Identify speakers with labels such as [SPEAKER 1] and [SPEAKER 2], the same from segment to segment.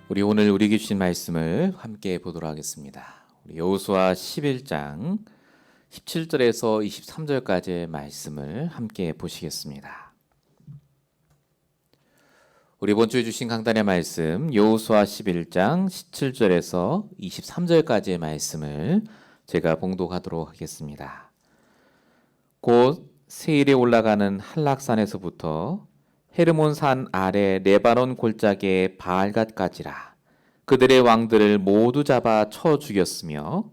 [SPEAKER 1] 우리 오늘 우리에게 주신 말씀을 함께 보도록 하겠습니다. 우리 여호수아 11장 17절에서 23절까지의 말씀을 함께 보시겠습니다. 우리 이번 주에 주신 강단의 말씀 여호수아 11장 17절에서 23절까지의 말씀을 제가 봉독하도록 하겠습니다. 곧 세일에 올라가는 한락산에서부터 헤르몬 산 아래 레바논 골짜기의 바알갓까지라. 그들의 왕들을 모두 잡아 쳐 죽였으며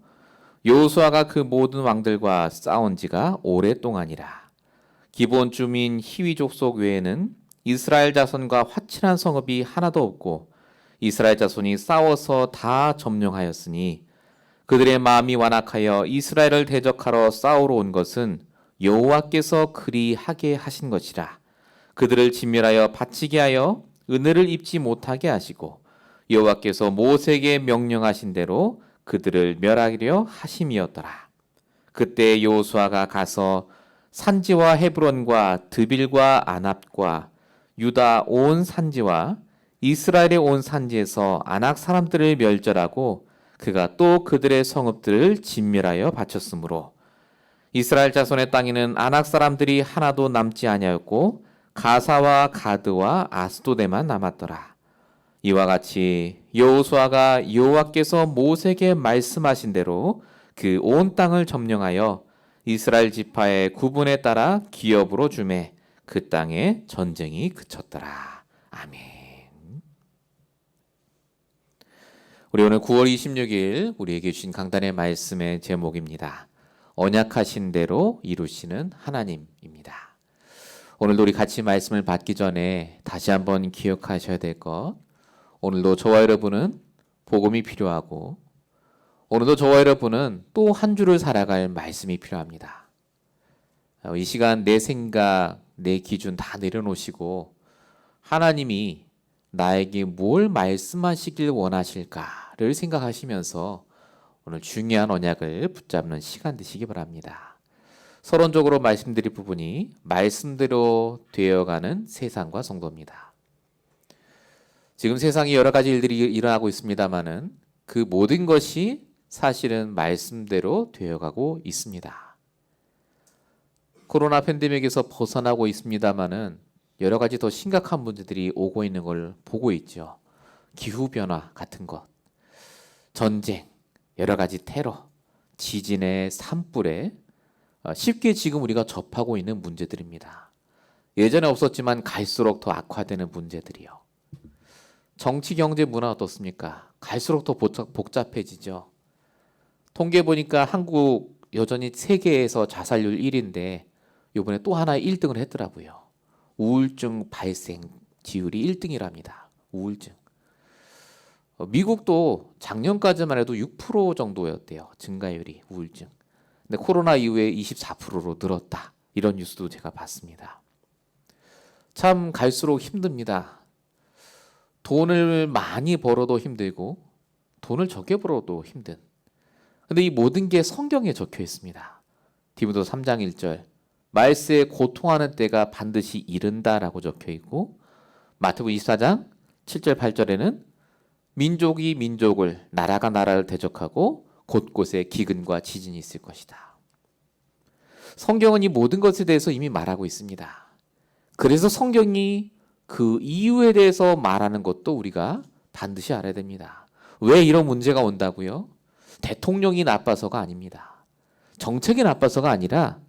[SPEAKER 1] 여호수아가 그 모든 왕들과 싸운 지가 오랫동안이라. 기본 주민 히위 족속 외에는 이스라엘 자손과 화친한 성읍이 하나도 없고 이스라엘 자손이 싸워서 다 점령하였으니 그들의 마음이 완악하여 이스라엘을 대적하러 싸우러 온 것은 여호와께서 그리 하게 하신 것이라. 그들을 진멸하여 바치게 하여 은혜를 입지 못하게 하시고 여호와께서 모세에게 명령하신 대로 그들을 멸하려 하심이었더라. 그때 여호수아가 가서 산지와 헤브론과 드빌과 아납과 유다 온 산지와 이스라엘의 온 산지에서 아낙 사람들을 멸절하고 그가 또 그들의 성읍들을 진멸하여 바쳤으므로 이스라엘 자손의 땅에는 아낙 사람들이 하나도 남지 아니하였고 가사와 가드와 아스도데만 남았더라. 이와 같이 여호수아가 여호와께서 모세에게 말씀하신 대로 그 온 땅을 점령하여 이스라엘 지파의 구분에 따라 기업으로 주매 그 땅에 전쟁이 그쳤더라. 아멘. 우리 오늘 9월 26일 우리에게 주신 강단의 말씀의 제목입니다. 언약하신 대로 이루시는 하나님입니다. 오늘도 우리 같이 말씀을 받기 전에 다시 한번 기억하셔야 될 것. 오늘도 저와 여러분은 복음이 필요하고 오늘도 저와 여러분은 또 한 주를 살아갈 말씀이 필요합니다. 이 시간 내 생각, 내 기준 다 내려놓으시고 하나님이 나에게 뭘 말씀하시길 원하실까를 생각하시면서 오늘 중요한 언약을 붙잡는 시간 되시기 바랍니다. 서론적으로 말씀드릴 부분이 말씀대로 되어가는 세상과 성도입니다. 지금 세상에 여러 가지 일들이 일어나고 있습니다마는 그 모든 것이 사실은 말씀대로 되어가고 있습니다. 코로나 팬데믹에서 벗어나고 있습니다마는 여러 가지 더 심각한 문제들이 오고 있는 걸 보고 있죠. 기후변화 같은 것, 전쟁, 여러 가지 테러, 지진의 산불에 쉽게 지금 우리가 접하고 있는 문제들입니다. 예전에 없었지만 갈수록 더 악화되는 문제들이요. 정치, 경제, 문화 어떻습니까? 갈수록 더 복잡해지죠. 통계 보니까 한국 여전히 세계에서 자살률 1위인데 이번에 또 하나 1등을 했더라고요. 우울증 발생 지율이 1등이랍니다. 우울증. 미국도 작년까지만 해도 6% 정도였대요. 증가율이 우울증. 근데 코로나 이후에 24%로 늘었다. 이런 뉴스도 제가 봤습니다. 참 갈수록 힘듭니다. 돈을 많이 벌어도 힘들고 돈을 적게 벌어도 힘든. 근데 이 모든 게 성경에 적혀 있습니다. 디모데 3장 1절 말세에 고통하는 때가 반드시 이른다라고 적혀 있고 마태복음 24장 7절 8절에는 민족이 민족을 나라가 나라를 대적하고 곳곳에 기근과 지진이 있을 것이다. 성경은 이 모든 것에 대해서 이미 말하고 있습니다. 그래서 성경이 그 이유에 대해서 말하는 것도 우리가 반드시 알아야 됩니다. 왜 이런 문제가 온다고요? 대통령이 나빠서가 아닙니다. 정책이 나빠서가 아니라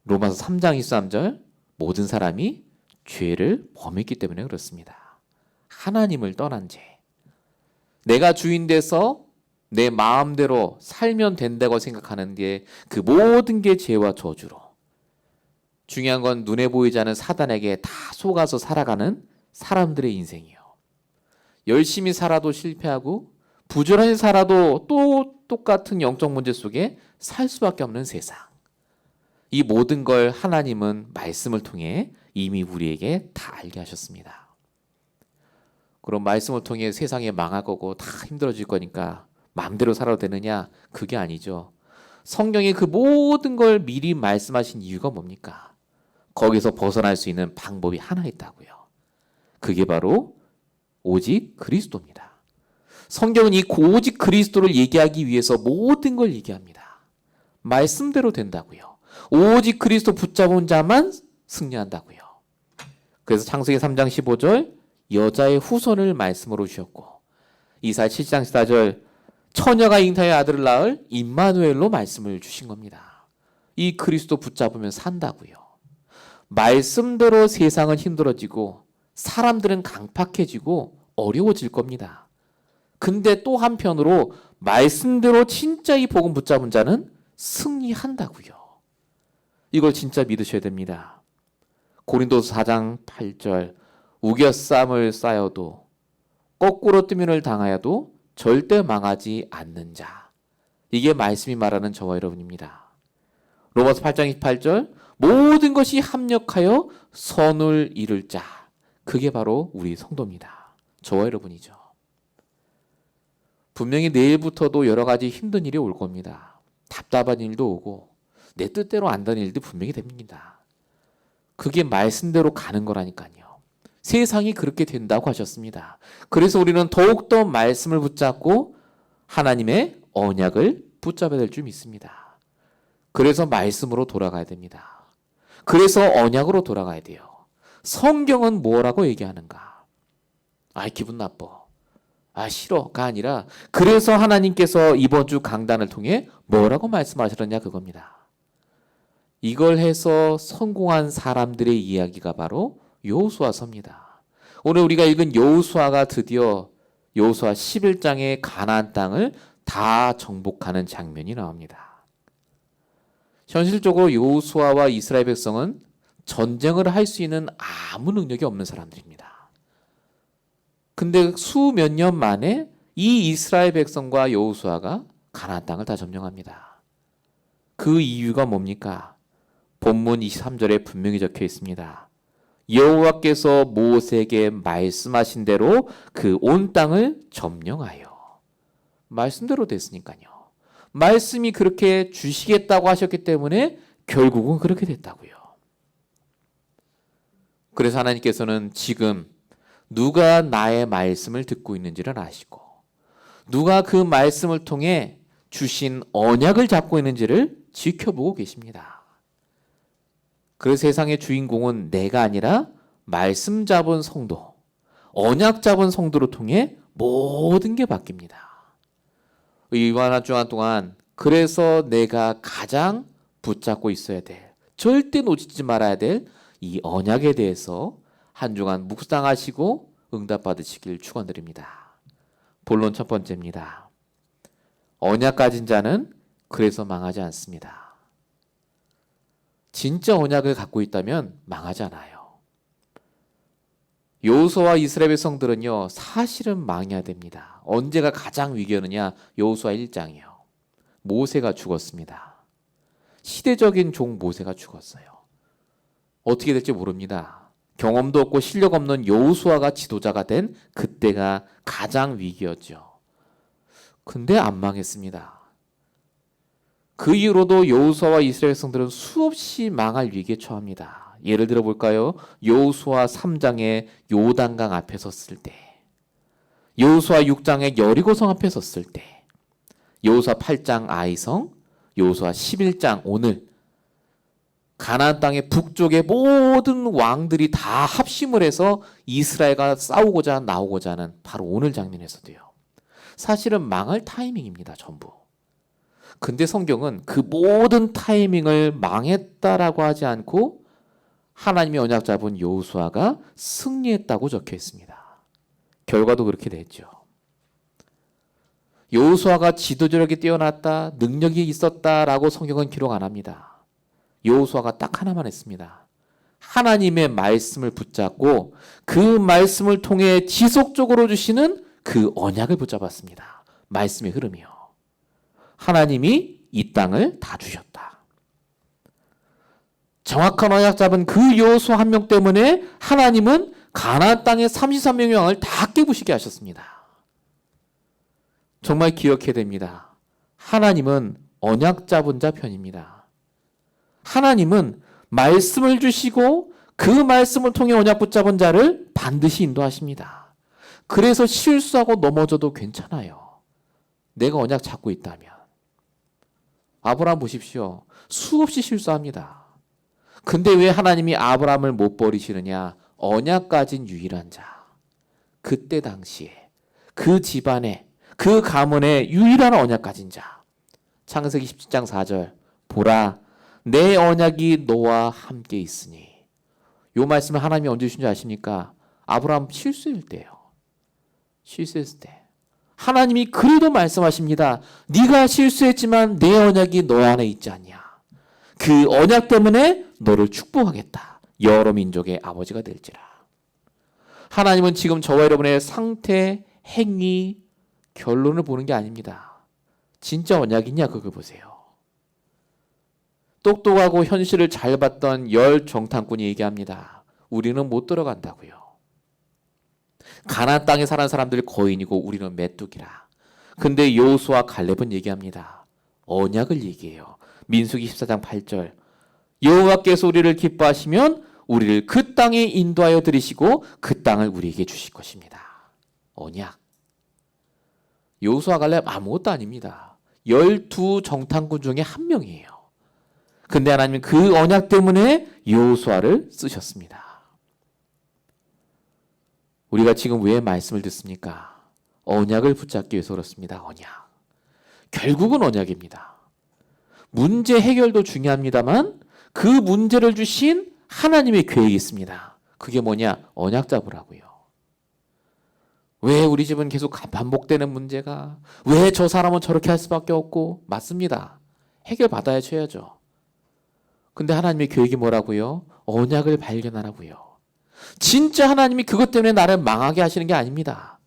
[SPEAKER 1] 로마서 3장 23절 모든 사람이 죄를 범했기 때문에 그렇습니다. 하나님을 떠난 죄. 내가 주인 돼서 내 마음대로 살면 된다고 생각하는 게 그 모든 게 죄와 저주로. 중요한 건 눈에 보이지 않는 사단에게 다 속아서 살아가는 사람들의 인생이요. 열심히 살아도 실패하고 부지런히 살아도 또 똑같은 영적 문제 속에 살 수밖에 없는 세상. 이 모든 걸 하나님은 말씀을 통해 이미 우리에게 다 알게 하셨습니다. 그럼 말씀을 통해 세상에 망할 거고 다 힘들어질 거니까 마음대로 살아도 되느냐? 그게 아니죠. 성경에 그 모든 걸 미리 말씀하신 이유가 뭡니까? 거기서 벗어날 수 있는 방법이 하나 있다고요. 그게 바로 오직 그리스도입니다. 성경은 이 오직 그리스도를 얘기하기 위해서 모든 걸 얘기합니다. 말씀대로 된다고요. 오직 그리스도 붙잡은 자만 승리한다고요. 그래서 창세기 3장 15절 여자의 후손을 말씀으로 주셨고, 이사야 7장 14절 처녀가 잉타의 아들을 낳을 임마누엘로 말씀을 주신 겁니다. 이 그리스도 붙잡으면 산다고요. 말씀대로 세상은 힘들어지고 사람들은 강팍해지고 어려워질 겁니다. 근데 또 한편으로 말씀대로 진짜 이 복음 붙잡은 자는 승리한다고요. 이걸 진짜 믿으셔야 됩니다. 고린도서 4장 8절 우겨쌈을 쌓여도 거꾸로 뜨면을 당하여도 절대 망하지 않는 자. 이게 말씀이 말하는 저와 여러분입니다. 로마서 8장 28절 모든 것이 합력하여 선을 이룰 자. 그게 바로 우리 성도입니다. 저와 여러분이죠. 분명히 내일부터도 여러 가지 힘든 일이 올 겁니다. 답답한 일도 오고 내 뜻대로 안 되는 일도 분명히 됩니다. 그게 말씀대로 가는 거라니까요. 세상이 그렇게 된다고 하셨습니다. 그래서 우리는 더욱더 말씀을 붙잡고 하나님의 언약을 붙잡아야 될 줄 믿습니다. 그래서 말씀으로 돌아가야 됩니다. 그래서 언약으로 돌아가야 돼요. 성경은 뭐라고 얘기하는가? 기분 나빠. 싫어가 아니라 그래서 하나님께서 이번 주 강단을 통해 뭐라고 말씀하셨느냐 그겁니다. 이걸 해서 성공한 사람들의 이야기가 바로 여호수아서입니다. 오늘 우리가 읽은 여호수아가 드디어 여호수아 11장의 가나안 땅을 다 정복하는 장면이 나옵니다. 현실적으로 여호수아와 이스라엘 백성은 전쟁을 할 수 있는 아무 능력이 없는 사람들입니다. 근데 수몇 년 만에 이 이스라엘 백성과 여호수아가 가나안 땅을 다 점령합니다. 그 이유가 뭡니까? 본문 23절에 분명히 적혀 있습니다. 여호와께서 모세에게 말씀하신 대로 그 온 땅을 점령하여. 말씀대로 됐으니까요. 말씀이 그렇게 주시겠다고 하셨기 때문에 결국은 그렇게 됐다고요. 그래서 하나님께서는 지금 누가 나의 말씀을 듣고 있는지를 아시고 누가 그 말씀을 통해 주신 언약을 잡고 있는지를 지켜보고 계십니다. 그래서 세상의 주인공은 내가 아니라 말씀 잡은 성도, 언약 잡은 성도를 통해 모든 게 바뀝니다. 이번 한 주간 동안 그래서 내가 가장 붙잡고 있어야 될, 절대 놓치지 말아야 될 이 언약에 대해서 한 주간 묵상하시고 응답받으시길 축원드립니다. 본론 첫 번째입니다. 언약 가진 자는 그래서 망하지 않습니다. 진짜 언약을 갖고 있다면 망하지 않아요. 여호수아와 이스라엘 백성들은요 사실은 망해야 됩니다. 언제가 가장 위기였느냐? 여호수아 1장이요. 모세가 죽었습니다. 시대적인 종 모세가 죽었어요. 어떻게 될지 모릅니다. 경험도 없고 실력 없는 여호수아가 지도자가 된 그때가 가장 위기였죠. 근데 안 망했습니다. 그 이후로도 여호수아와 이스라엘 백성들은 수없이 망할 위기에 처합니다. 예를 들어 볼까요? 여호수아 3장의 요단강 앞에 섰을 때, 여호수아 6장의 여리고성 앞에 섰을 때, 여호수아 8장 아이성, 여호수아 11장 오늘 가나안 땅의 북쪽의 모든 왕들이 다 합심을 해서 이스라엘과 싸우고자 나오고자 하는 바로 오늘 장면에서도요. 사실은 망할 타이밍입니다. 전부. 근데 성경은 그 모든 타이밍을 망했다라고 하지 않고 하나님의 언약 잡은 여호수아가 승리했다고 적혀 있습니다. 결과도 그렇게 됐죠. 여호수아가 지도력이 뛰어났다, 능력이 있었다라고 성경은 기록 안 합니다. 여호수아가 딱 하나만 했습니다. 하나님의 말씀을 붙잡고 그 말씀을 통해 지속적으로 주시는 그 언약을 붙잡았습니다. 말씀의 흐름이요. 하나님이 이 땅을 다 주셨다. 정확한 언약 잡은 그 여호수아 한 명 때문에 하나님은 가나안 땅의 33명의 왕을 다 깨부시게 하셨습니다. 정말 기억해야 됩니다. 하나님은 언약 잡은 자 편입니다. 하나님은 말씀을 주시고 그 말씀을 통해 언약 붙잡은 자를 반드시 인도하십니다. 그래서 실수하고 넘어져도 괜찮아요. 내가 언약 잡고 있다면. 아브라함 보십시오. 수없이 실수합니다. 근데 왜 하나님이 아브라함을 못 버리시느냐? 언약 가진 유일한 자. 그때 당시에 그 집안에 그 가문의 유일한 언약 가진 자. 창세기 17장 4절. 보라, 내 언약이 너와 함께 있으니. 요 말씀을 하나님이 언제 주신 줄 아십니까? 아브라함 실수일 때요. 실수했을 때. 하나님이 그래도 말씀하십니다. 네가 실수했지만 내 언약이 너 안에 있지 않냐. 그 언약 때문에 너를 축복하겠다. 여러 민족의 아버지가 될지라. 하나님은 지금 저와 여러분의 상태, 행위, 결론을 보는 게 아닙니다. 진짜 언약이냐 그거 보세요. 똑똑하고 현실을 잘 봤던 열 정탐꾼이 얘기합니다. 우리는 못 들어간다고요. 가나안 땅에 사는 사람들 거인이고 우리는 메뚜기라. 근데 여호수아 갈렙은 얘기합니다. 언약을 얘기해요. 민수기 14장 8절. 여호와께서 우리를 기뻐하시면 우리를 그 땅에 인도하여 들이시고 그 땅을 우리에게 주실 것입니다. 언약. 여호수아 갈렙 아무것도 아닙니다. 12 정탐꾼 중에 한 명이에요. 근데 하나님은 그 언약 때문에 여호수아를 쓰셨습니다. 우리가 지금 왜 말씀을 듣습니까? 언약을 붙잡기 위해서 그렇습니다. 언약. 결국은 언약입니다. 문제 해결도 중요합니다만 그 문제를 주신 하나님의 계획이 있습니다. 그게 뭐냐? 언약 잡으라고요. 왜 우리 집은 계속 반복되는 문제가? 왜 저 사람은 저렇게 할 수밖에 없고? 맞습니다. 해결 받아야 쳐야죠. 근데 하나님의 계획이 뭐라고요? 언약을 발견하라고요. 진짜 하나님이 그것 때문에 나를 망하게 하시는 게 아닙니다.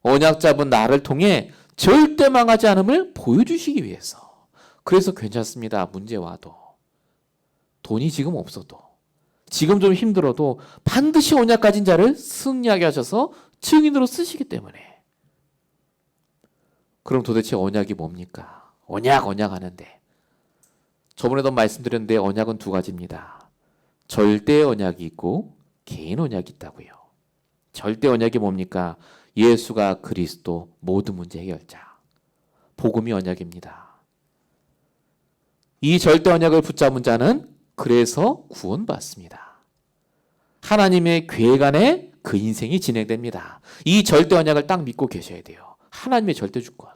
[SPEAKER 1] 언약 잡은 나를 통해 절대 망하지 않음을 보여주시기 위해서. 그래서 괜찮습니다. 문제 와도. 돈이 지금 없어도. 지금 좀 힘들어도 반드시 언약 가진 자를 승리하게 하셔서 증인으로 쓰시기 때문에. 그럼 도대체 언약이 뭡니까? 언약 하는데. 저번에도 말씀드렸는데 언약은 두 가지입니다. 절대 언약이 있고 개인 언약이 있다고요. 절대 언약이 뭡니까? 예수가 그리스도 모든 문제 해결자. 복음이 언약입니다. 이 절대 언약을 붙잡은 자는 그래서 구원받습니다. 하나님의 계획 안에 그 인생이 진행됩니다. 이 절대 언약을 딱 믿고 계셔야 돼요. 하나님의 절대 주권.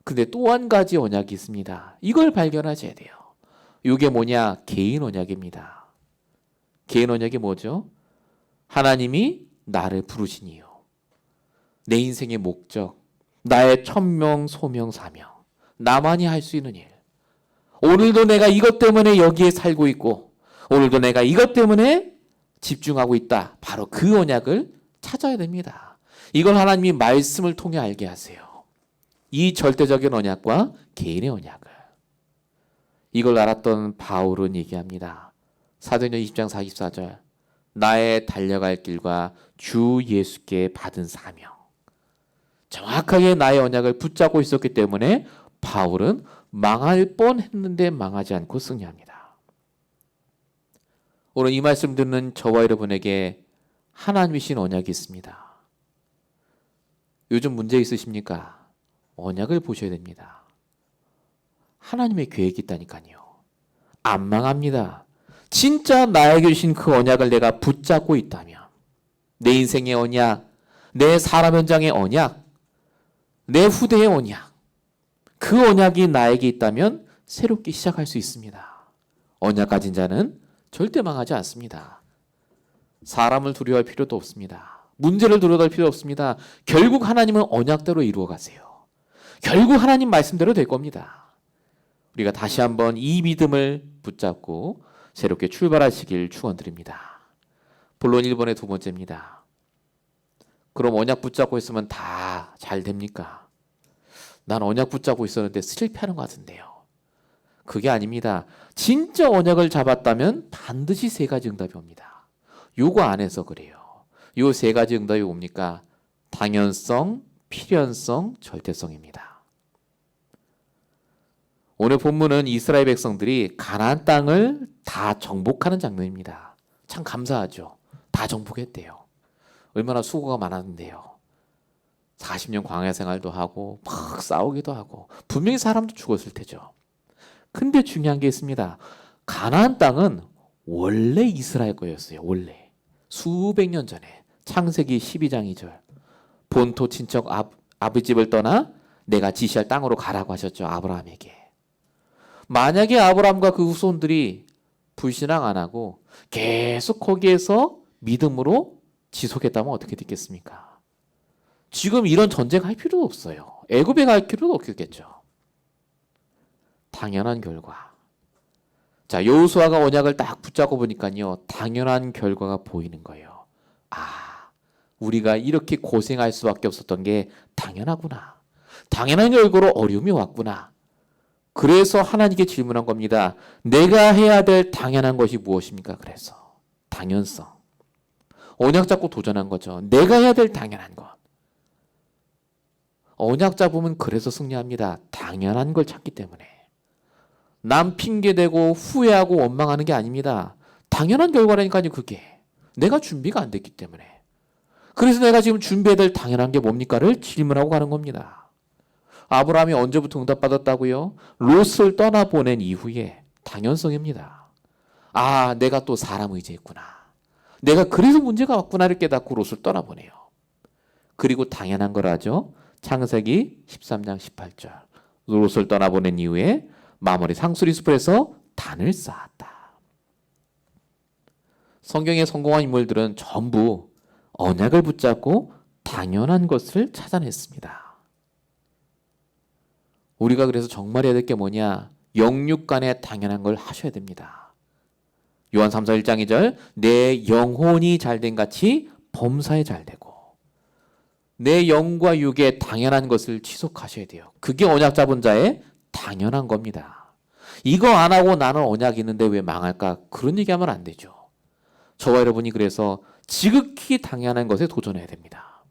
[SPEAKER 1] 근데 또 한 가지 언약이 있습니다. 이걸 발견하셔야 돼요. 이게 뭐냐? 개인 언약입니다. 개인 언약이 뭐죠? 하나님이 나를 부르신 이유, 내 인생의 목적, 나의 천명, 소명, 사명, 나만이 할 수 있는 일. 오늘도 내가 이것 때문에 여기에 살고 있고 오늘도 내가 이것 때문에 집중하고 있다. 바로 그 언약을 찾아야 됩니다. 이걸 하나님이 말씀을 통해 알게 하세요. 이 절대적인 언약과 개인의 언약을. 이걸 알았던 바울은 얘기합니다. 사도행전 20장 44절. 나의 달려갈 길과 주 예수께 받은 사명. 정확하게 나의 언약을 붙잡고 있었기 때문에 바울은 망할 뻔했는데 망하지 않고 승리합니다. 오늘 이 말씀 듣는 저와 여러분에게 하나님이 주신 언약이 있습니다. 요즘 문제 있으십니까? 언약을 보셔야 됩니다. 하나님의 계획이 있다니까요. 안 망합니다. 진짜 나에게 주신 그 언약을 내가 붙잡고 있다면, 내 인생의 언약, 내 사람 현장의 언약, 내 후대의 언약, 그 언약이 나에게 있다면 새롭게 시작할 수 있습니다. 언약 가진 자는 절대 망하지 않습니다. 사람을 두려워할 필요도 없습니다. 문제를 두려워할 필요 없습니다. 결국 하나님은 언약대로 이루어 가세요. 결국 하나님 말씀대로 될 겁니다. 우리가 다시 한번 이 믿음을 붙잡고 새롭게 출발하시길 축원드립니다. 본론 1번의 두 번째입니다. 그럼 언약 붙잡고 있으면 다 잘 됩니까? 난 언약 붙잡고 있었는데 실패하는 것 같은데요. 그게 아닙니다. 진짜 언약을 잡았다면 반드시 세 가지 응답이 옵니다. 요거 안에서 그래요. 요 세 가지 응답이 뭡니까? 당연성, 필연성, 절대성입니다. 오늘 본문은 이스라엘 백성들이 가나안 땅을 다 정복하는 장면입니다. 참 감사하죠. 다 정복했대요. 얼마나 수고가 많았는데요. 40년 광야 생활도 하고 막 싸우기도 하고 분명히 사람도 죽었을 테죠. 근데 중요한 게 있습니다. 가나안 땅은 원래 이스라엘 거였어요. 원래. 수백 년 전에 창세기 12장 2절 본토 친척 아버지 집을 떠나 내가 지시할 땅으로 가라고 하셨죠. 아브라함에게. 만약에 아브라함과 그 후손들이 불신앙 안 하고 계속 거기에서 믿음으로 지속했다면 어떻게 됐겠습니까? 지금 이런 전쟁 할 필요도 없어요. 애굽에 갈 필요도 없겠죠. 당연한 결과. 자, 여호수아가 언약을 딱 붙잡고 보니까요. 당연한 결과가 보이는 거예요. 아, 우리가 이렇게 고생할 수밖에 없었던 게 당연하구나. 당연한 결과로 어려움이 왔구나. 그래서 하나님께 질문한 겁니다. 내가 해야 될 당연한 것이 무엇입니까? 그래서 당연성. 언약 잡고 도전한 거죠. 내가 해야 될 당연한 것. 언약 잡으면 그래서 승리합니다. 당연한 걸 찾기 때문에. 남 핑계대고 후회하고 원망하는 게 아닙니다. 당연한 결과라니까요. 그게. 내가 준비가 안 됐기 때문에. 그래서 내가 지금 준비해야 될 당연한 게 뭡니까를 질문하고 가는 겁니다. 아브라함이 언제부터 응답받았다고요? 롯을 떠나보낸 이후에 당연성입니다. 아, 내가 또 사람 의지했구나. 내가 그래서 문제가 왔구나를 깨닫고 롯을 떠나보내요. 그리고 당연한 걸 하죠. 창세기 13장 18절. 롯을 떠나보낸 이후에 마므리 상수리 숲에서 단을 쌓았다. 성경에 성공한 인물들은 전부 언약을 붙잡고 당연한 것을 찾아냈습니다. 우리가 그래서 정말 해야 될 게 뭐냐? 영육 간에 당연한 걸 하셔야 됩니다. 요한 3서 1장 2절 내 영혼이 잘된 같이 범사에 잘되고 내 영과 육에 당연한 것을 지속하셔야 돼요. 그게 언약 잡은 자의 당연한 겁니다. 이거 안 하고 나는 언약 있는데 왜 망할까? 그런 얘기하면 안 되죠. 저와 여러분이 그래서 지극히 당연한 것에 도전해야 됩니다.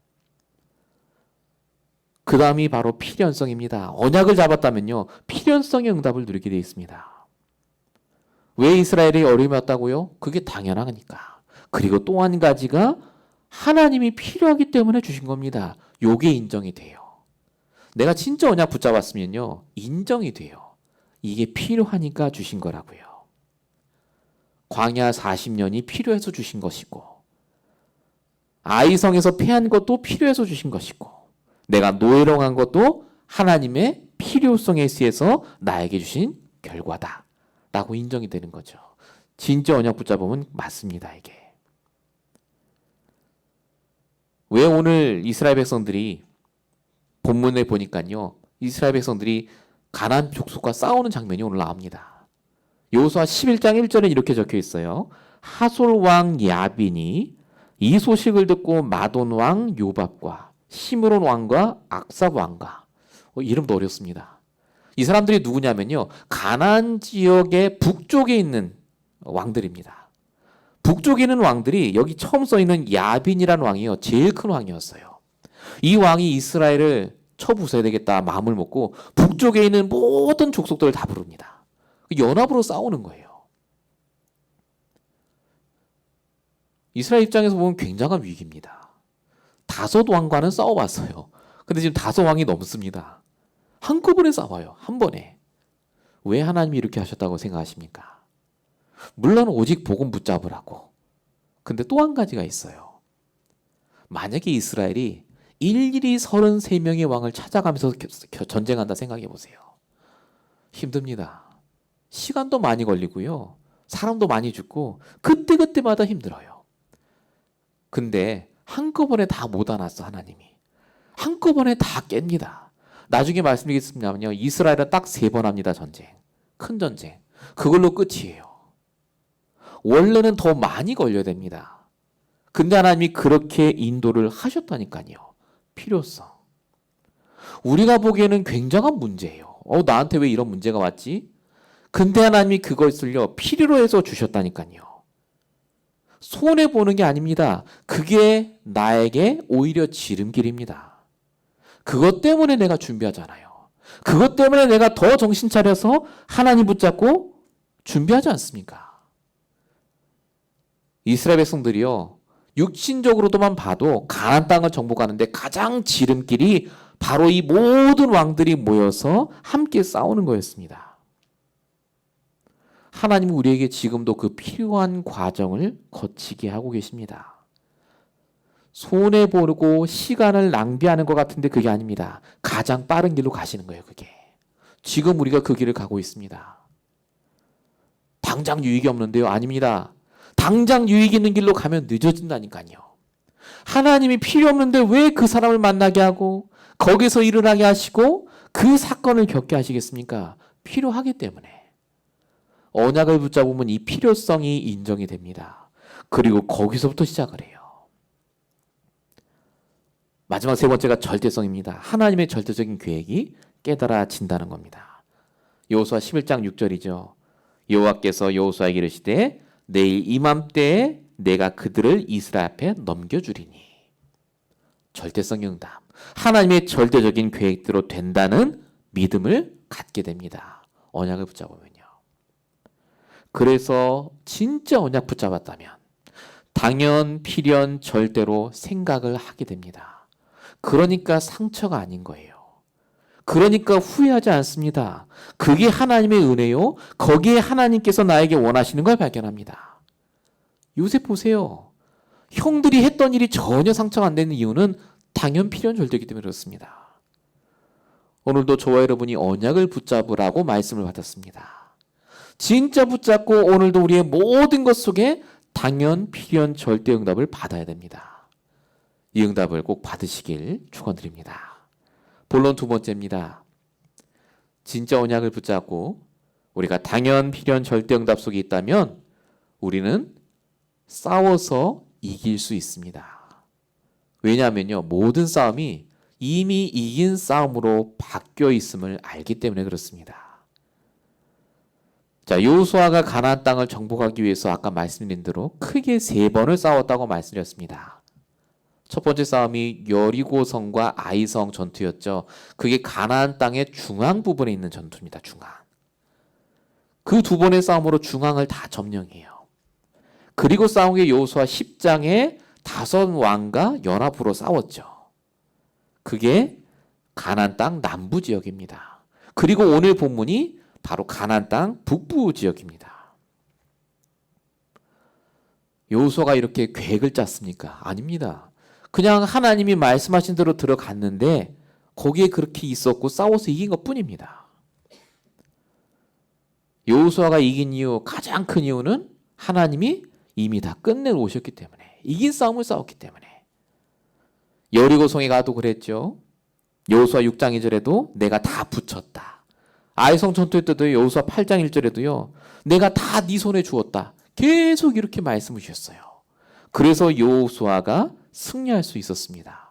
[SPEAKER 1] 그 다음이 바로 필연성입니다. 언약을 잡았다면요. 필연성의 응답을 누리게 되어 있습니다. 왜 이스라엘이 어려움이 왔다고요? 그게 당연하니까. 그리고 또 한 가지가 하나님이 필요하기 때문에 주신 겁니다. 요게 인정이 돼요. 내가 진짜 언약 붙잡았으면요. 인정이 돼요. 이게 필요하니까 주신 거라고요. 광야 40년이 필요해서 주신 것이고 아이성에서 패한 것도 필요해서 주신 것이고 내가 노예롱한 것도 하나님의 필요성에 의해서 나에게 주신 결과다 라고 인정이 되는 거죠. 진짜 언약 붙잡으면 맞습니다. 이게. 왜 오늘 이스라엘 백성들이 본문에 보니까요. 이스라엘 백성들이 가나안 족속과 싸우는 장면이 오늘 나옵니다. 여호수아 11장 1절에 이렇게 적혀 있어요. 하솔 왕 야빈이 이 소식을 듣고 마돈 왕 요밥과 시므론 왕과 악삽 왕과 이름도 어렵습니다. 이 사람들이 누구냐면요. 가나안 지역의 북쪽에 있는 왕들입니다. 북쪽에 있는 왕들이 여기 처음 써 있는 야빈이라는 왕이요. 제일 큰 왕이었어요. 이 왕이 이스라엘을 쳐부숴야 되겠다 마음을 먹고 북쪽에 있는 모든 족속들을 다 부릅니다. 연합으로 싸우는 거예요. 이스라엘 입장에서 보면 굉장한 위기입니다. 5왕과는 싸워봤어요. 근데 지금 5왕이 넘습니다. 한꺼번에 싸워요. 한 번에. 왜 하나님이 이렇게 하셨다고 생각하십니까? 물론 오직 복음 붙잡으라고. 근데 또 한 가지가 있어요. 만약에 이스라엘이 일일이 33명의 왕을 찾아가면서 전쟁한다 생각해 보세요. 힘듭니다. 시간도 많이 걸리고요. 사람도 많이 죽고 그때그때마다 힘들어요. 근데 한꺼번에 다 못안았어 하나님이. 한꺼번에 다 깹니다. 나중에 말씀드리겠습니다만요. 이스라엘은 딱 3번 합니다. 전쟁. 큰 전쟁. 그걸로 끝이에요. 원래는 더 많이 걸려야 됩니다. 근데 하나님이 그렇게 인도를 하셨다니까요. 필요성. 우리가 보기에는 굉장한 문제예요. 나한테 왜 이런 문제가 왔지? 근데 하나님이 그것을요. 필요로 해서 주셨다니까요. 손해보는 게 아닙니다. 그게 나에게 오히려 지름길입니다. 그것 때문에 내가 준비하잖아요. 그것 때문에 내가 더 정신 차려서 하나님 붙잡고 준비하지 않습니까? 이스라엘 백성들이요. 육신적으로도만 봐도 가나안 땅을 정복하는데 가장 지름길이 바로 이 모든 왕들이 모여서 함께 싸우는 거였습니다. 하나님은 우리에게 지금도 그 필요한 과정을 거치게 하고 계십니다. 손해보고 시간을 낭비하는 것 같은데 그게 아닙니다. 가장 빠른 길로 가시는 거예요. 그게. 지금 우리가 그 길을 가고 있습니다. 당장 유익이 없는데요. 아닙니다. 당장 유익 있는 길로 가면 늦어진다니까요. 하나님이 필요 없는데 왜 그 사람을 만나게 하고 거기서 일어나게 하시고 그 사건을 겪게 하시겠습니까? 필요하기 때문에. 언약을 붙잡으면 이 필요성이 인정이 됩니다. 그리고 거기서부터 시작을 해요. 마지막 세 번째가 절대성입니다. 하나님의 절대적인 계획이 깨달아진다는 겁니다. 여호수아 11장 6절이죠. 여호와께서 여호수아에게 이르시되 내일 이맘때에 내가 그들을 이스라엘 앞에 넘겨주리니. 절대성 응답. 하나님의 절대적인 계획대로 된다는 믿음을 갖게 됩니다. 언약을 붙잡으면요. 그래서 진짜 언약 붙잡았다면 당연, 필연, 절대로 생각을 하게 됩니다. 그러니까 상처가 아닌 거예요. 그러니까 후회하지 않습니다. 그게 하나님의 은혜요. 거기에 하나님께서 나에게 원하시는 걸 발견합니다. 요셉 보세요. 형들이 했던 일이 전혀 상처가 안 되는 이유는 당연, 필연, 절대이기 때문에 그렇습니다. 오늘도 저와 여러분이 언약을 붙잡으라고 말씀을 받았습니다. 진짜 붙잡고 오늘도 우리의 모든 것 속에 당연, 필연, 절대 응답을 받아야 됩니다. 이 응답을 꼭 받으시길 축원드립니다. 본론 두 번째입니다. 진짜 언약을 붙잡고 우리가 당연, 필연, 절대 응답 속에 있다면 우리는 싸워서 이길 수 있습니다. 왜냐하면요, 모든 싸움이 이미 이긴 싸움으로 바뀌어 있음을 알기 때문에 그렇습니다. 자, 여호수아가 가나안 땅을 정복하기 위해서 아까 말씀드린 대로 크게 3번을 싸웠다고 말씀드렸습니다. 첫 번째 싸움이 여리고성과 아이성 전투였죠. 그게 가나안 땅의 중앙 부분에 있는 전투입니다. 중앙. 그 두 번의 싸움으로 중앙을 다 점령해요. 그리고 싸운 게 여호수아 10장에 5왕과 연합으로 싸웠죠. 그게 가나안 땅 남부 지역입니다. 그리고 오늘 본문이 바로 가나안 땅 북부 지역입니다. 여호수아가 이렇게 계획을 짰습니까? 아닙니다. 그냥 하나님이 말씀하신 대로 들어갔는데 거기에 그렇게 있었고 싸워서 이긴 것뿐입니다. 여호수아가 이긴 이유, 가장 큰 이유는 하나님이 이미 다 끝내놓으셨기 때문에, 이긴 싸움을 싸웠기 때문에. 여리고성에 가도 그랬죠. 여호수아 6장 2절에도 내가 다 붙였다. 아이성 전투 때도 여호수아 8장 1절에도요. 내가 다 네 손에 주었다. 계속 이렇게 말씀을 주셨어요. 그래서 여호수아가 승리할 수 있었습니다.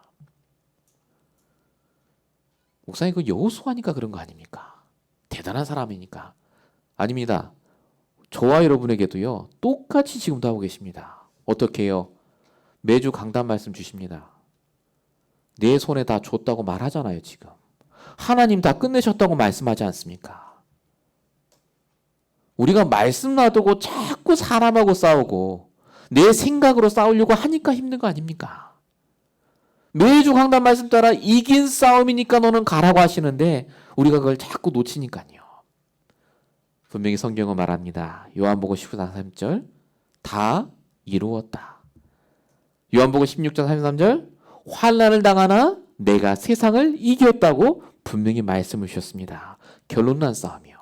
[SPEAKER 1] 목사님, 그 여호수아니까 그런 거 아닙니까? 대단한 사람이니까. 아닙니다. 저와 여러분에게도요, 똑같이 지금도 하고 계십니다. 어떻게 해요? 매주 강단 말씀 주십니다. 내 손에 다 줬다고 말하잖아요, 지금. 하나님 다 끝내셨다고 말씀하지 않습니까? 우리가 말씀 놔두고 자꾸 사람하고 싸우고 내 생각으로 싸우려고 하니까 힘든 거 아닙니까? 매주 강단 말씀 따라 이긴 싸움이니까 너는 가라고 하시는데 우리가 그걸 자꾸 놓치니까요. 분명히 성경은 말합니다. 요한복음 19장 33절 다 이루었다. 요한복음 16장 33절 환난을 당하나 내가 세상을 이겼다고 분명히 말씀을 주셨습니다. 결론은 난 싸움이요.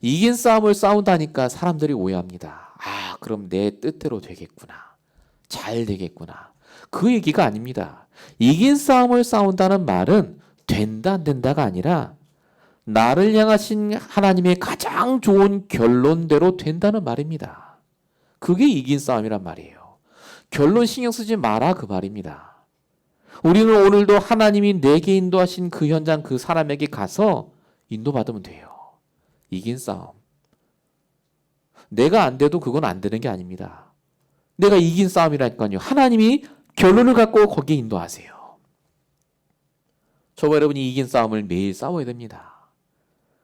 [SPEAKER 1] 이긴 싸움을 싸운다니까 사람들이 오해합니다. 아, 그럼 내 뜻대로 되겠구나. 잘 되겠구나. 그 얘기가 아닙니다. 이긴 싸움을 싸운다는 말은 된다 안 된다가 아니라 나를 향하신 하나님의 가장 좋은 결론대로 된다는 말입니다. 그게 이긴 싸움이란 말이에요. 결론 신경 쓰지 마라 그 말입니다. 우리는 오늘도 하나님이 내게 인도하신 그 현장 그 사람에게 가서 인도받으면 돼요. 이긴 싸움. 내가 안 돼도 그건 안 되는 게 아닙니다. 내가 이긴 싸움이라니까요. 하나님이 결론을 갖고 거기에 인도하세요. 저와 여러분이 이긴 싸움을 매일 싸워야 됩니다.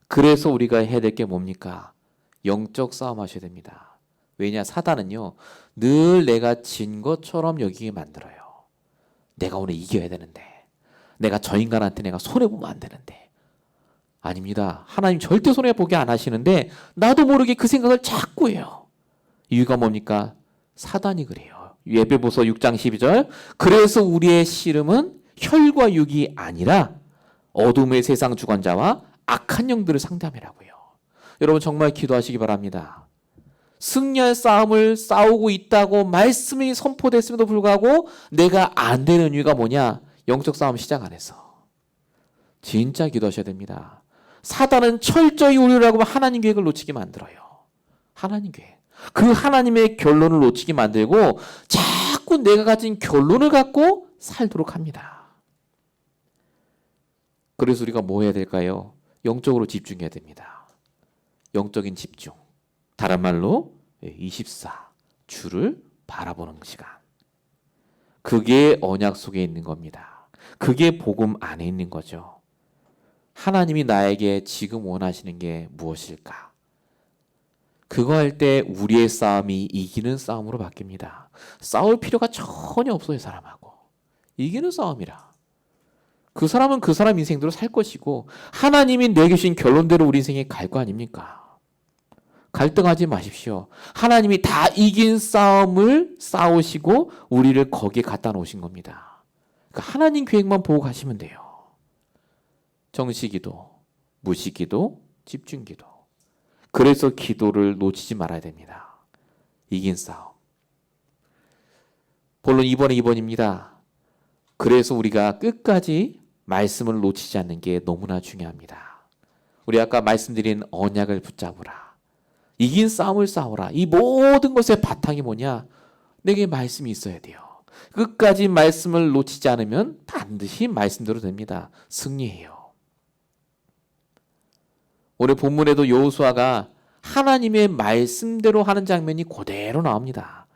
[SPEAKER 1] 그래서 우리가 해야 될 게 뭡니까? 영적 싸움 하셔야 됩니다. 왜냐? 사단은요, 늘 내가 진 것처럼 여기게 만들어요. 내가 오늘 이겨야 되는데, 내가 저 인간한테 내가 손해보면 안 되는데. 아닙니다. 하나님 절대 손해보게 안 하시는데 나도 모르게 그 생각을 자꾸 해요. 이유가 뭡니까? 사단이 그래요. 에베소서 6장 12절. 그래서 우리의 씨름은 혈과 육이 아니라 어둠의 세상 주관자와 악한 영들을 상대함이라고요. 여러분 정말 기도하시기 바랍니다. 승리할 싸움을 싸우고 있다고 말씀이 선포됐음에도 불구하고 내가 안 되는 이유가 뭐냐? 영적 싸움 시작 안 해서. 진짜 기도하셔야 됩니다. 사단은 철저히 우리를 하고 하나님 계획을 놓치게 만들어요. 하나님 계획. 그 하나님의 결론을 놓치게 만들고 자꾸 내가 가진 결론을 갖고 살도록 합니다. 그래서 우리가 뭐 해야 될까요? 영적으로 집중해야 됩니다. 영적인 집중. 다른 말로 24 주를 바라보는 시간. 그게 언약 속에 있는 겁니다. 그게 복음 안에 있는 거죠. 하나님이 나에게 지금 원하시는 게 무엇일까? 그거 할 때 우리의 싸움이 이기는 싸움으로 바뀝니다. 싸울 필요가 전혀 없어요, 사람하고. 이기는 싸움이라. 그 사람은 그 사람 인생대로 살 것이고 하나님이 내게 주신 결론대로 우리 인생에 갈 거 아닙니까? 갈등하지 마십시오. 하나님이 다 이긴 싸움을 싸우시고 우리를 거기에 갖다 놓으신 겁니다. 그러니까 하나님 계획만 보고 가시면 돼요. 정시기도, 무시기도, 집중기도. 그래서 기도를 놓치지 말아야 됩니다. 이긴 싸움. 본론 2번입니다. 그래서 우리가 끝까지 말씀을 놓치지 않는 게 너무나 중요합니다. 우리 아까 말씀드린 언약을 붙잡으라. 이긴 싸움을 싸우라. 이 모든 것의 바탕이 뭐냐? 내게 말씀이 있어야 돼요. 끝까지 말씀을 놓치지 않으면 반드시 말씀대로 됩니다. 승리해요. 오늘 본문에도 여호수아가 하나님의 말씀대로 하는 장면이 그대로 나옵니다.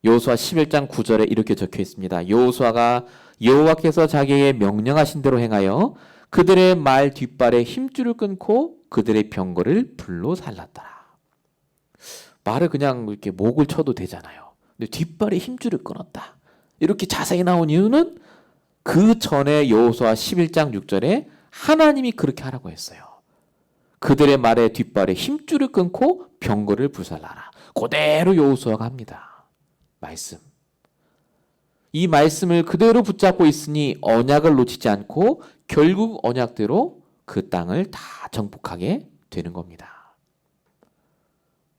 [SPEAKER 1] 여호수아 11장 9절에 이렇게 적혀 있습니다. 여호수아가 여호와께서 자기에게 명령하신 대로 행하여 그들의 말 뒷발에 힘줄을 끊고 그들의 병거를 불로 살랐더라. 말을 그냥 이렇게 목을 쳐도 되잖아요. 근데 뒷발에 힘줄을 끊었다. 이렇게 자세히 나온 이유는 그 전에 여호수아 11장 6절에 하나님이 그렇게 하라고 했어요. 그들의 말에 뒷발에 힘줄을 끊고 병거를 불살라라. 그대로 여호수아가 합니다. 말씀. 이 말씀을 그대로 붙잡고 있으니 언약을 놓치지 않고 결국 언약대로 그 땅을 다 정복하게 되는 겁니다.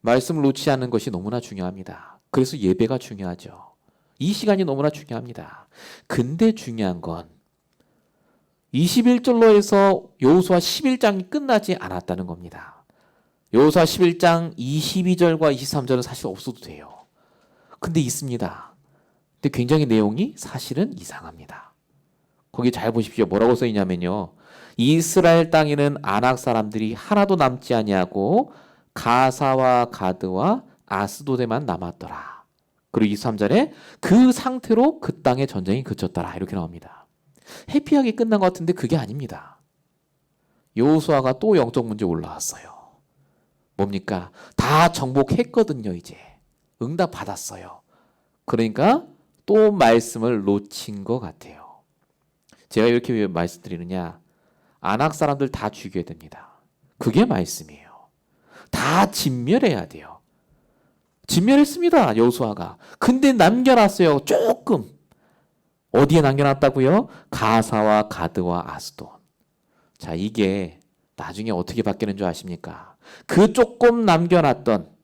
[SPEAKER 1] 말씀을 놓치지 않는 것이 너무나 중요합니다. 그래서 예배가 중요하죠. 이 시간이 너무나 중요합니다. 근데 중요한 건 21절로 해서 여호수아 11장이 끝나지 않았다는 겁니다. 여호수아 11장 22절과 23절은 사실 없어도 돼요. 근데 있습니다. 근데 굉장히 내용이 사실은 이상합니다. 거기 잘 보십시오. 뭐라고 써 있냐면요. 이스라엘 땅에는 아낙 사람들이 하나도 남지 아니하고 가사와 가드와 아스도데만 남았더라. 그리고 23절에 그 상태로 그 땅의 전쟁이 그쳤더라. 이렇게 나옵니다. 해피하게 끝난 것 같은데 그게 아닙니다. 여호수아가 또 영적 문제 올라왔어요. 뭡니까? 다 정복했거든요. 이제 응답 받았어요. 그러니까 또 말씀을 놓친 것 같아요. 제가 이렇게 왜 말씀드리느냐? 아낙 사람들 다 죽여야 됩니다. 그게 말씀이에요. 다 진멸해야 돼요. 진멸했습니다. 여호수아가. 근데 남겨놨어요. 조금. 어디에 남겨놨다고요? 가사와 가드와 아스돈. 자, 이게 나중에 어떻게 바뀌는 줄 아십니까? 그 조금 남겨놨던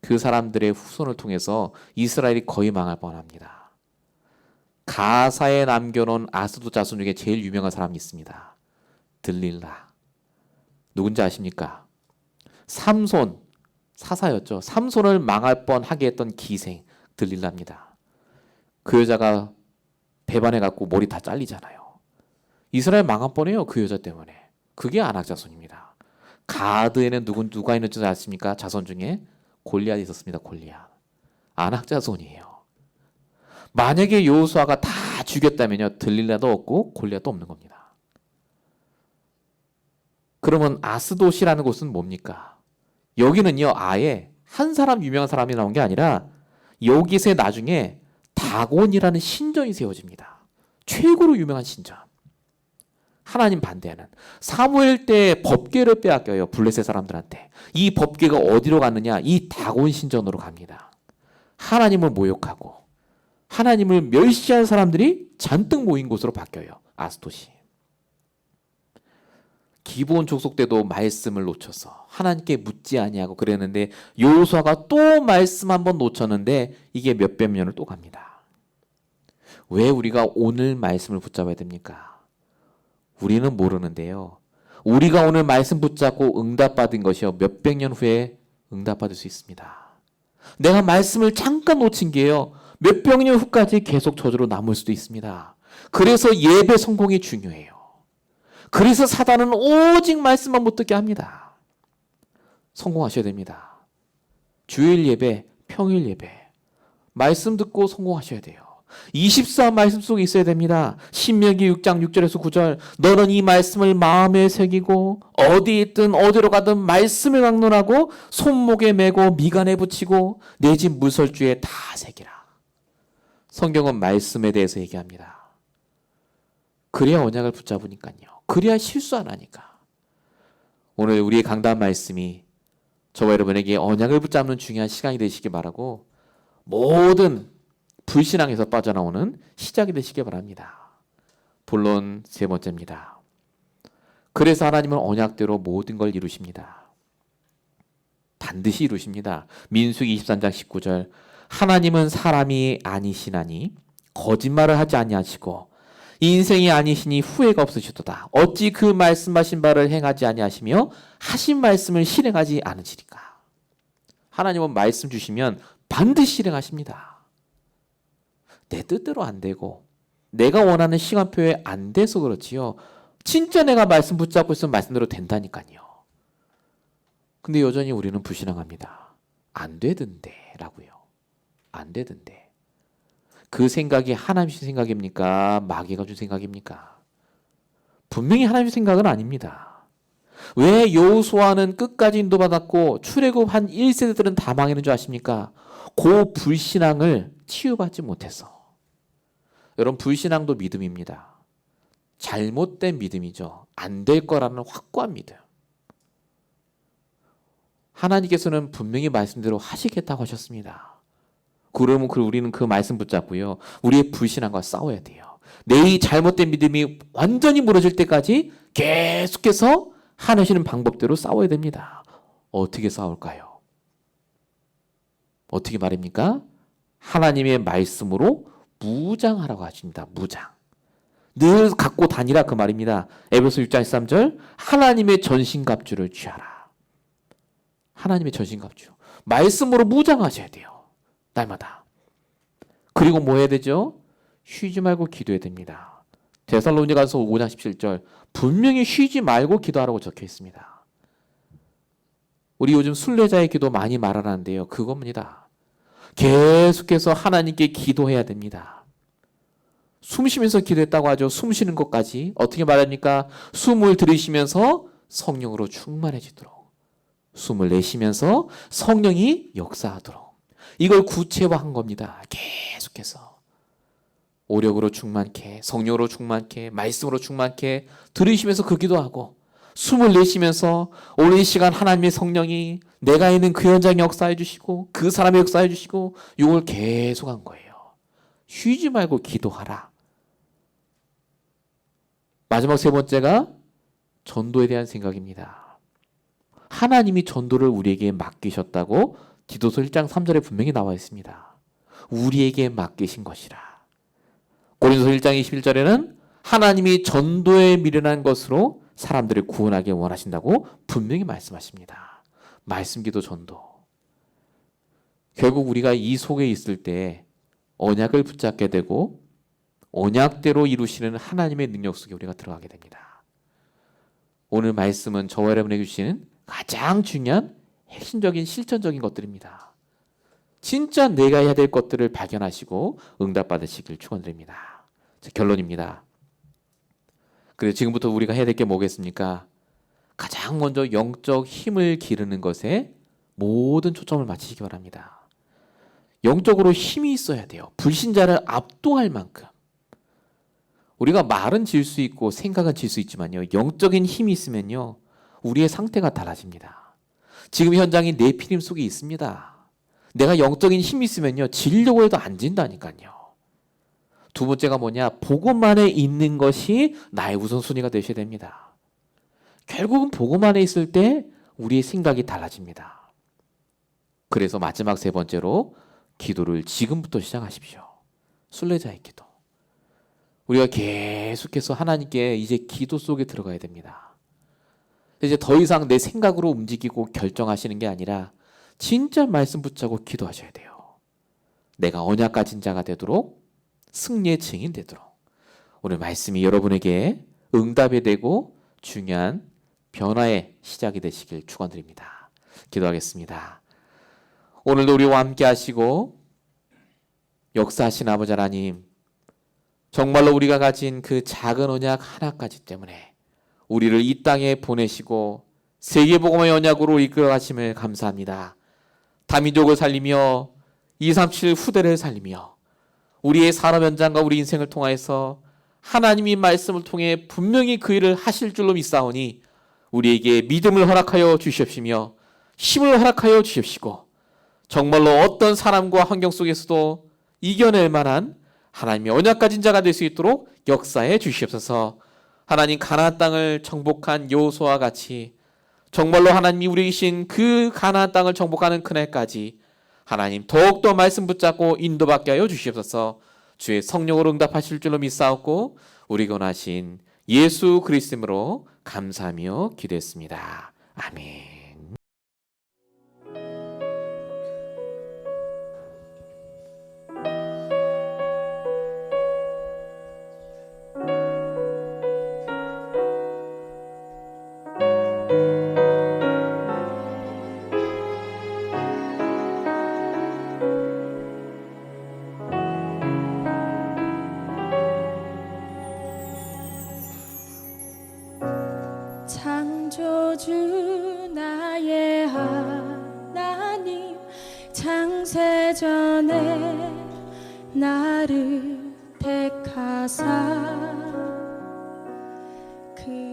[SPEAKER 1] 그 사람들의 후손을 통해서 이스라엘이 거의 망할 뻔합니다. 가사에 남겨놓은 아스도 자손 중에 제일 유명한 사람이 있습니다. 들릴라. 누군지 아십니까? 삼손, 사사였죠. 삼손을 망할 뻔하게 했던 기생 들릴라입니다. 그 여자가 배반해갖고 머리 다 잘리잖아요. 이스라엘 망한 뻔해요. 그 여자 때문에. 그게 아낙 자손입니다. 가드에는 누가 있는지 아십니까? 자손 중에 골리앗이 있었습니다. 골리앗. 아낙 자손이에요. 만약에 여호수아가 다 죽였다면요. 들릴라도 없고 골리앗도 없는 겁니다. 그러면 아스돗이라는 곳은 뭡니까? 여기는요. 아예 한 사람 유명한 사람이 나온 게 아니라 여기서 나중에 다곤이라는 신전이 세워집니다. 최고로 유명한 신전. 하나님 반대하는 사무엘 때 법궤를 빼앗겨요. 블레셋 사람들한테. 이 법궤가 어디로 갔느냐? 이 다곤 신전으로 갑니다. 하나님을 모욕하고 하나님을 멸시한 사람들이 잔뜩 모인 곳으로 바뀌어요. 아스토시. 기브온 족속 때도 말씀을 놓쳐서 하나님께 묻지 아니하고 그랬는데 여호수아가 또 말씀 한번 놓쳤는데 이게 몇백 년을 또 갑니다. 왜 우리가 오늘 말씀을 붙잡아야 됩니까? 우리는 모르는데요. 우리가 오늘 말씀 붙잡고 응답받은 것이요. 몇백 년 후에 응답받을 수 있습니다. 내가 말씀을 잠깐 놓친 게요. 몇백 년 후까지 계속 저주로 남을 수도 있습니다. 그래서 예배 성공이 중요해요. 그래서 사단은 오직 말씀만 못 듣게 합니다. 성공하셔야 됩니다. 주일 예배, 평일 예배. 말씀 듣고 성공하셔야 돼요. 24 말씀 속에 있어야 됩니다. 신명기 6장 6절에서 9절 너는 이 말씀을 마음에 새기고 어디 있든 어디로 가든 말씀을 막론하고 손목에 메고 미간에 붙이고 내 집 문설주에 다 새기라. 성경은 말씀에 대해서 얘기합니다. 그래야 언약을 붙잡으니까요. 그래야 실수 안 하니까. 오늘 우리의 강단 말씀이 저와 여러분에게 언약을 붙잡는 중요한 시간이 되시기 바라고 모든 불신앙에서 빠져나오는 시작이 되시기 바랍니다. 본론 세 번째입니다. 그래서 하나님은 언약대로 모든 걸 이루십니다. 반드시 이루십니다. 민수기 23장 19절 하나님은 사람이 아니시나니 거짓말을 하지 아니하시고 인생이 아니시니 후회가 없으시도다. 어찌 그 말씀하신 바를 행하지 아니하시며 하신 말씀을 실행하지 않으시리까. 하나님은 말씀 주시면 반드시 실행하십니다. 내 뜻대로 안 되고 내가 원하는 시간표에 안 돼서 그렇지요. 진짜 내가 말씀 붙잡고 있으면 말씀대로 된다니까요. 근데 여전히 우리는 불신앙합니다. 안 되던데 라고요. 안 되던데. 그 생각이 하나님 생각입니까? 마귀가 준 생각입니까? 분명히 하나님 생각은 아닙니다. 왜 여호수아는 끝까지 인도받았고 출애굽 한 1세대들은 다 망했는 줄 아십니까? 그 불신앙을 치유받지 못해서. 여러분 불신앙도 믿음입니다. 잘못된 믿음이죠. 안 될 거라는 확고한 믿음. 하나님께서는 분명히 말씀대로 하시겠다고 하셨습니다. 그러면 우리는 그 말씀 붙잡고요. 우리의 불신앙과 싸워야 돼요. 내 잘못된 믿음이 완전히 무너질 때까지 계속해서 하시는 방법대로 싸워야 됩니다. 어떻게 싸울까요? 어떻게 말입니까? 하나님의 말씀으로 무장하라고 하십니다. 무장. 늘 갖고 다니라 그 말입니다. 에베소 6장 13절 하나님의 전신갑주를 취하라. 하나님의 전신갑주. 말씀으로 무장하셔야 돼요. 날마다. 그리고 뭐 해야 되죠? 쉬지 말고 기도해야 됩니다. 데살로니가서 5장 17절 분명히 쉬지 말고 기도하라고 적혀 있습니다. 우리 요즘 순례자의 기도 많이 말하는데요. 그겁니다. 계속해서 하나님께 기도해야 됩니다. 숨 쉬면서 기도했다고 하죠. 숨 쉬는 것까지. 어떻게 말합니까? 숨을 들이쉬면서 성령으로 충만해지도록. 숨을 내쉬면서 성령이 역사하도록. 이걸 구체화한 겁니다. 계속해서. 오력으로 충만케, 성령으로 충만케, 말씀으로 충만케 들으시면서 그 기도하고 숨을 내쉬면서 오늘 이 시간 하나님의 성령이 내가 있는 그 현장에 역사해 주시고 그 사람의 역사해 주시고 이걸 계속한 거예요. 쉬지 말고 기도하라. 마지막 세 번째가 전도에 대한 생각입니다. 하나님이 전도를 우리에게 맡기셨다고 디도서 1장 3절에 분명히 나와 있습니다. 우리에게 맡기신 것이라. 고린도서 1장 21절에는 하나님이 전도에 미련한 것으로 사람들을 구원하기 원하신다고 분명히 말씀하십니다. 말씀기도 전도. 결국 우리가 이 속에 있을 때 언약을 붙잡게 되고 언약대로 이루시는 하나님의 능력 속에 우리가 들어가게 됩니다. 오늘 말씀은 저와 여러분에게 주시는 가장 중요한 핵심적인 실천적인 것들입니다. 진짜 내가 해야 될 것들을 발견하시고 응답받으시길 축원드립니다. 결론입니다. 그래서 지금부터 우리가 해야 될 게 뭐겠습니까? 가장 먼저 영적 힘을 기르는 것에 모든 초점을 맞추시기 바랍니다. 영적으로 힘이 있어야 돼요. 불신자를 압도할 만큼. 우리가 말은 질 수 있고 생각은 질 수 있지만요, 영적인 힘이 있으면요, 우리의 상태가 달라집니다. 지금 현장이 네피림 속에 있습니다. 내가 영적인 힘이 있으면요, 지려고 해도 안 진다니까요. 두 번째가 뭐냐? 복음 안에 있는 것이 나의 우선순위가 되셔야 됩니다. 결국은 복음 안에 있을 때 우리의 생각이 달라집니다. 그래서 마지막 세 번째로 기도를 지금부터 시작하십시오. 순례자의 기도. 우리가 계속해서 하나님께 이제 기도 속에 들어가야 됩니다. 이제 더 이상 내 생각으로 움직이고 결정하시는 게 아니라 진짜 말씀 붙잡고 기도하셔야 돼요. 내가 언약 가진 자가 되도록, 승리의 증인 되도록. 오늘 말씀이 여러분에게 응답이 되고 중요한 변화의 시작이 되시길 축원드립니다. 기도하겠습니다. 오늘도 우리와 함께 하시고 역사하신 아버지 하나님, 정말로 우리가 가진 그 작은 언약 하나까지 때문에 우리를 이 땅에 보내시고 세계복음의 언약으로 이끌어 가심을 감사합니다. 다민족을 살리며 237 후대를 살리며 우리의 산업 현장과 우리 인생을 통하여서 하나님이 말씀을 통해 분명히 그 일을 하실 줄로 믿사오니 우리에게 믿음을 허락하여 주시옵시며 힘을 허락하여 주십시고 정말로 어떤 사람과 환경 속에서도 이겨낼 만한 하나님의 언약 가진 자가 될 수 있도록 역사해 주시옵소서. 하나님, 가나안 땅을 정복한 여호수아와 같이 정말로 하나님이 우리 계신 그 가나안 땅을 정복하는 그날까지 하나님 더욱더 말씀 붙잡고 인도받게 하여 주시옵소서. 주의 성령으로 응답하실 줄로 믿사옵고 우리 원하신 예수 그리스도로 감사하며 기도했습니다. 아멘.
[SPEAKER 2] 창조주 나의 하나님, 창세전에 나를 택하사 그